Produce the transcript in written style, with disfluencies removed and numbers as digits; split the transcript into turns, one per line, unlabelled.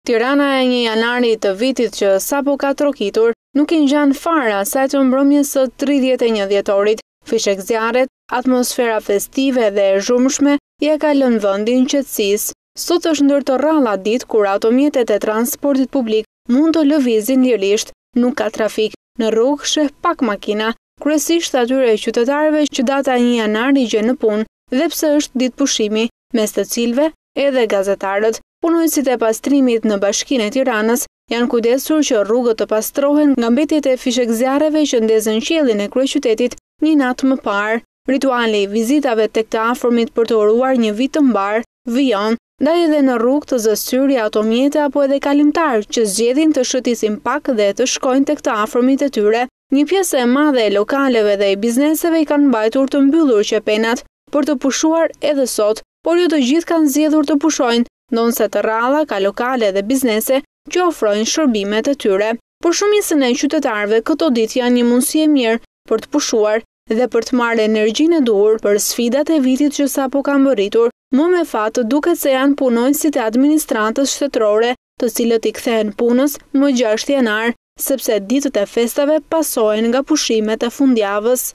Tirana e 1 janarit të vitit që sapo ka trokitur nuk i ngjan fare asaj të mbrëmjes së 31 dhjetorit. Fishek zjarret, atmosfera festive dhe e zhurmshme ja ka lënë vendin qetësisë. Sot është ndër të rralla ditë kur automjetet e transportit publik mund të lëvizin lirisht, nuk ka trafik, në rrugë sheh pak makina, kryesisht atyre qytetarëve që data 1 janar i gjen në punë, dhe pse është ditë pushimi, mes të cilëve edhe gazetarët. Punojësit e pastrimit në Bashkinë e Tiranës janë kujdesur që rrugët të pastrohen nga mbetjet e fishekzjarreve që ndezën qiellin e kryeqytetit një natë më parë. Rituali i vizitave tek të afërmit për të uruar një vit të mbar vijon, ndaj edhe në rrugë të zësyri automjete apo edhe kalimtar që zgjedhin të shëtisin pak dhe të shkojnë tek të afërmit e tyre. Një pjesë e madhe e lokaleve dhe e bizneseve i kanë mbajtur të mbyllur qepenat për të pushuar edhe sot, por jo të gjithë kanë zgjedhur të pushojnë, ndonse të rralla ka lokale dhe biznese që ofrojnë shërbimet e tyre. Por shumicën e qytetarëve këto ditë janë një mundësi e mirë për të pushuar dhe për të marrë energjinë e duhur për sfidat e vitit që sapo ka mbërritur. Më me fat duket se janë punonësit e administratës shtetërore, të cilët i kthehen punës më 6 janar, sepse ditët e festave pasojnë nga pushimet e fundjavës.